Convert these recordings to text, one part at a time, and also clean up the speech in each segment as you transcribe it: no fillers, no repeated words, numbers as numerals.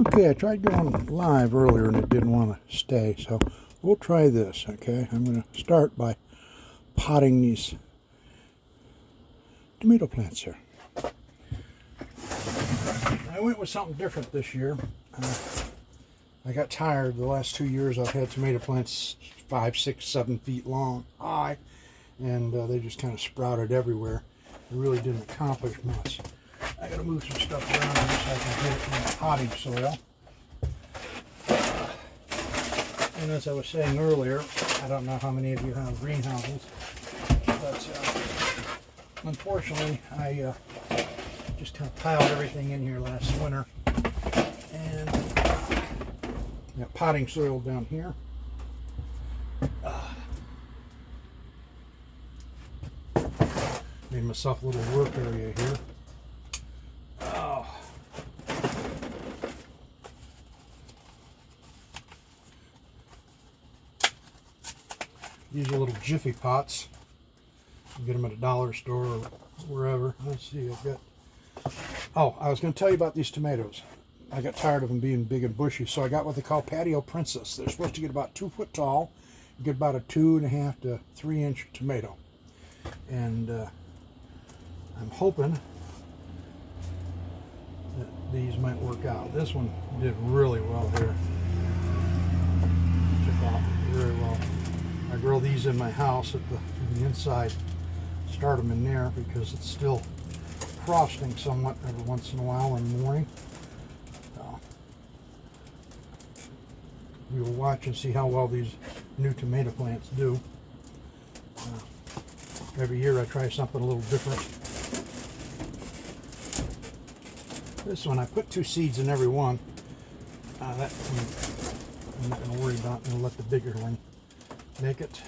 Okay, I tried going live earlier and it didn't want to stay, so we'll try this, okay? I'm going to start by potting these tomato plants here. I went with something different this year. I got tired. The last 2 years I've had tomato plants 5, 6, 7 feet long, high, and they just kind of sprouted everywhere. It really didn't accomplish much. I gotta move some stuff around here so I can get it in the potting soil. And as I was saying earlier, I don't know how many of you have greenhouses, but unfortunately I just kind of piled everything in here last winter, and got potting soil down here. Made myself a little work area here. These are little Jiffy pots. You get them at a dollar store or wherever. Let's see, I've got... Oh, I was going to tell you about these tomatoes. I got tired of them being big and bushy, so I got what they call Patio Princess. They're supposed to get about 2 foot tall. You get about a 2.5 to 3 inch tomato. And I'm hoping that these might work out. This one did really well here. Took off very well. I grow these in my house at the inside. Start them in there because it's still frosting somewhat every once in a while in the morning. So we will watch and see how well these new tomato plants do. Every year I try something a little different. This one I put 2 seeds in every one. That one I'm not going to worry about. I'm going to let the bigger one make it.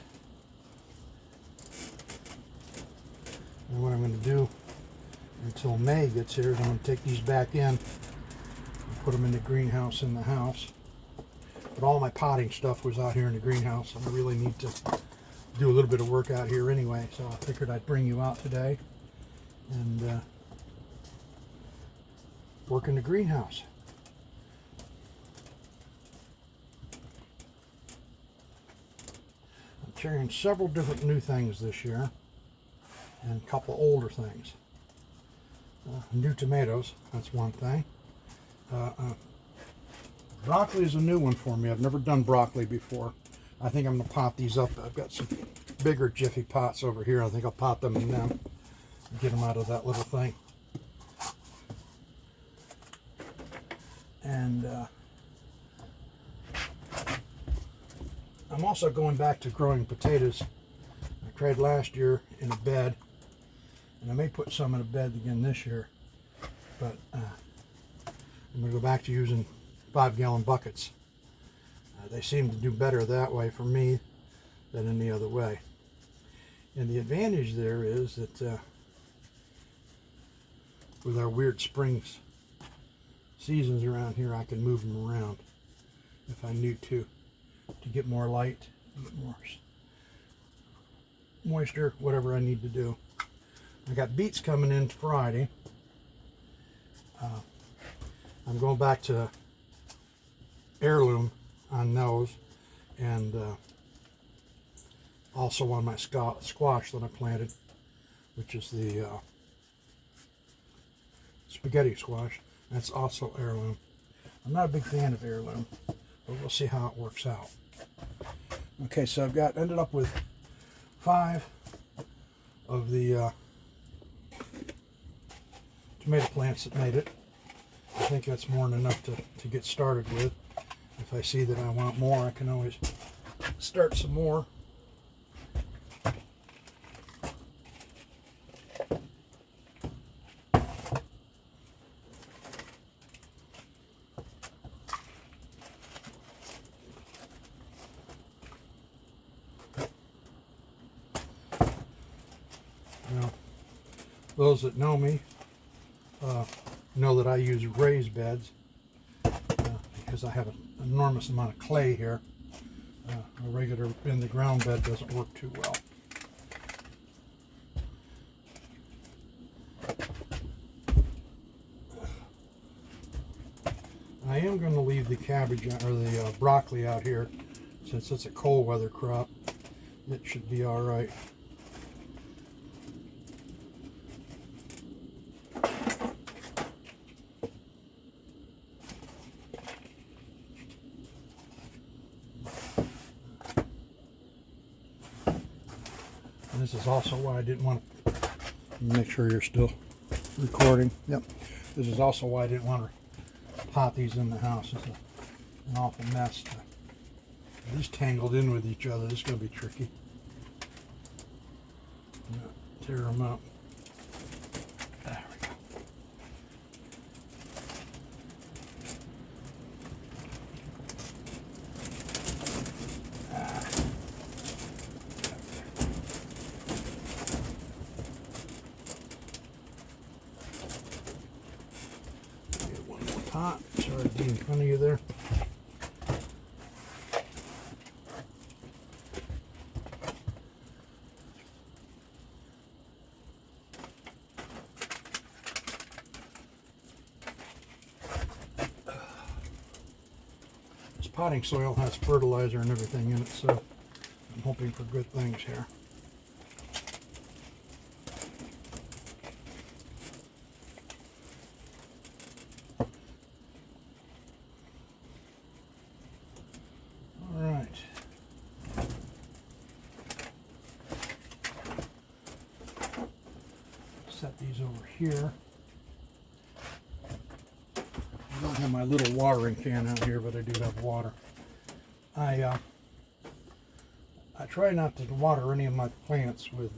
And what I'm going to do until May gets here is I'm going to take these back in and put them in the greenhouse in the house. But all my potting stuff was out here in the greenhouse, and I really need to do a little bit of work out here anyway, so I figured I'd bring you out today and work in the greenhouse. I'm carrying several different new things this year and a couple older things. New tomatoes, that's one thing. Broccoli is a new one for me. I've never done broccoli before. I think I'm going to pot these up. I've got some bigger Jiffy pots over here. I think I'll pot them in them. Get them out of that little thing. And I'm also going back to growing potatoes. I tried last year in a bed, and I may put some in a bed again this year. But I'm going to go back to using 5-gallon buckets. They seem to do better that way for me than any other way. And the advantage there is that with our weird springs seasons around here, I can move them around if I need to get more light, get more moisture, whatever I need to do. I got beets coming in Friday. I'm going back to heirloom on those, and also on my squash that I planted, which is the spaghetti squash. That's also heirloom. I'm not a big fan of heirloom, but we'll see how it works out. Okay, so I've ended up with 5 of the tomato plants that made it. I think that's more than enough to get started with. If I see that I want more, I can always start some more. Now, those that know me know that I use raised beds because I have an enormous amount of clay here. A regular in the ground bed doesn't work too well. I am going to leave the cabbage or the broccoli out here since it's a cold weather crop. It should be all right. And this is also why I didn't want to make sure you're still recording. Yep. This is also why I didn't want to pot these in the house. It's an awful mess. These tangled in with each other. This is going to be tricky. Tear them up. There we go. One more pot. Sorry to be in front of you there. Potting soil has fertilizer and everything in it, so I'm hoping for good things here. All right. Set these over here. I don't have my little watering can out here, but I do have water. I try not to water any of my plants with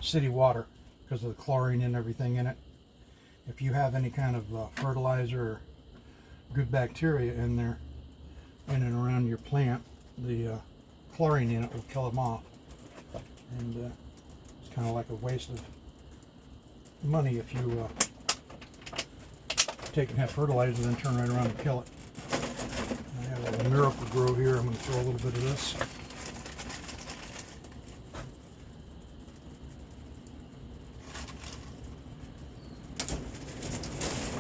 city water because of the chlorine and everything in it. If you have any kind of fertilizer or good bacteria in there, in and around your plant, the chlorine in it will kill them off. And it's kind of like a waste of money if you take and have fertilizer and then turn right around and kill it. I have a Miracle-Gro here. I'm going to throw a little bit of this.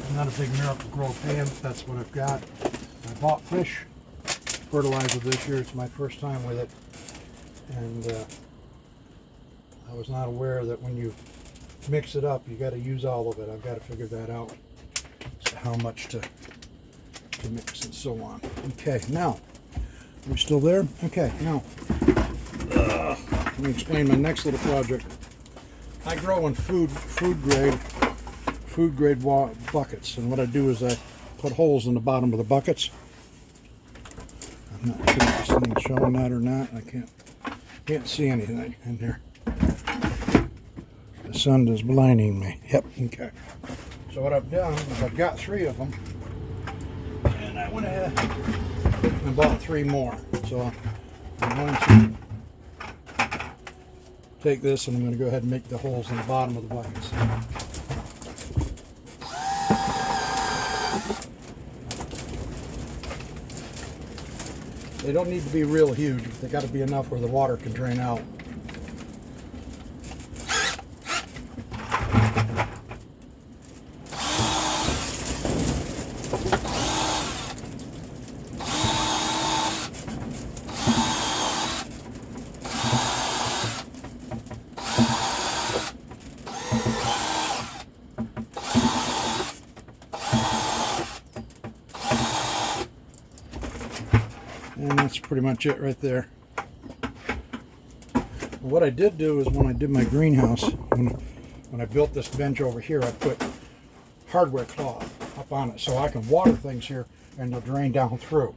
I'm not a big Miracle-Gro fan, but that's what I've got. I bought fish fertilizer this year. It's my first time with it. And I was not aware that when you mix it up, you got to use all of it. I've got to figure that out. How much to mix and so on. Okay, now, are we still there? Okay, now, let me explain my next little project. I grow in food grade buckets, and what I do is I put holes in the bottom of the buckets. I'm not sure if this thing's showing that or not. I can't see anything in here. The sun is blinding me. Yep, okay. So what I've done is I've got 3 of them, and I went ahead and bought 3 more. So I'm going to take this and I'm going to go ahead and make the holes in the bottom of the buckets. They don't need to be real huge, but they got to be enough where the water can drain out. And that's pretty much it right there. What I did do is when I did my greenhouse, when I built this bench over here, I put hardware cloth up on it so I can water things here and they'll drain down through.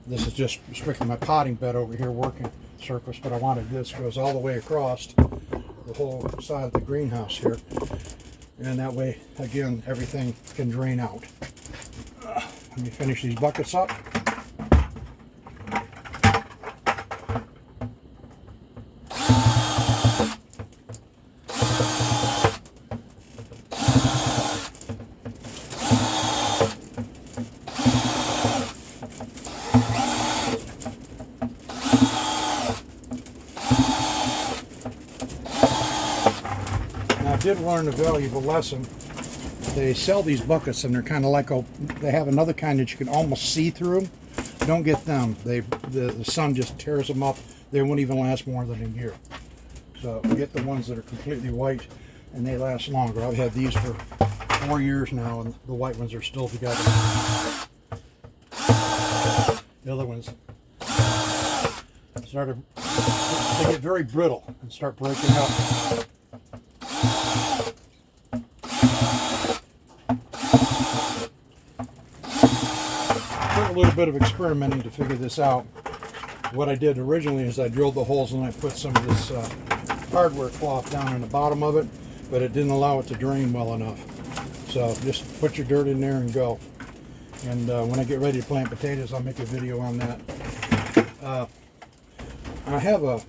This is just strictly my potting bed over here, working surface, but I wanted this goes all the way across the whole side of the greenhouse here. And that way, again, everything can drain out. Let me finish these buckets up. I did learn a valuable lesson They sell these buckets, and they're kind of like they have another kind that you can almost see through. Don't get them. The sun just tears them up. They won't even last more than a year. So get the ones that are completely white, and they last longer. I've had these for 4 years now, and the white ones are still together. The other ones they get very brittle and start breaking up. Took a little bit of experimenting to figure this out. What I did originally is I drilled the holes and I put some of this hardware cloth down in the bottom of it, but it didn't allow it to drain well enough. So just put your dirt in there and go. And when I get ready to plant potatoes, I'll make a video on that. I have a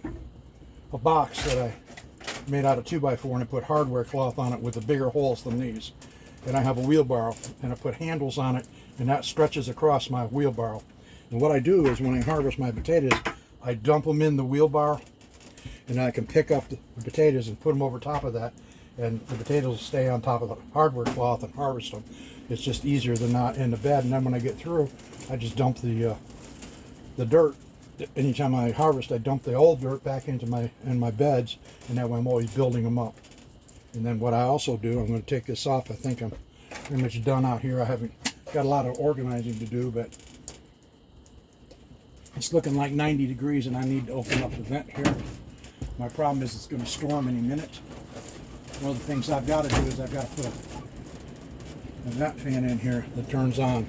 box that I made out of 2x4, and I put hardware cloth on it with the bigger holes than these. And I have a wheelbarrow, and I put handles on it, and that stretches across my wheelbarrow. And what I do is when I harvest my potatoes, I dump them in the wheelbarrow, and I can pick up the potatoes and put them over top of that, and the potatoes will stay on top of the hardware cloth and harvest them. It's just easier than not in the bed. And then when I get through, I just dump the dirt. Anytime I harvest, I dump the old dirt back into my beds, and that way I'm always building them up. And then what I also do, I'm going to take this off. I think I'm pretty much done out here. I haven't got a lot of organizing to do, but it's looking like 90 degrees, and I need to open up the vent here. My problem is it's going to storm any minute. One of the things I've got to do is I've got to put a vent fan in here that turns on.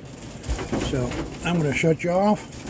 So I'm going to shut you off.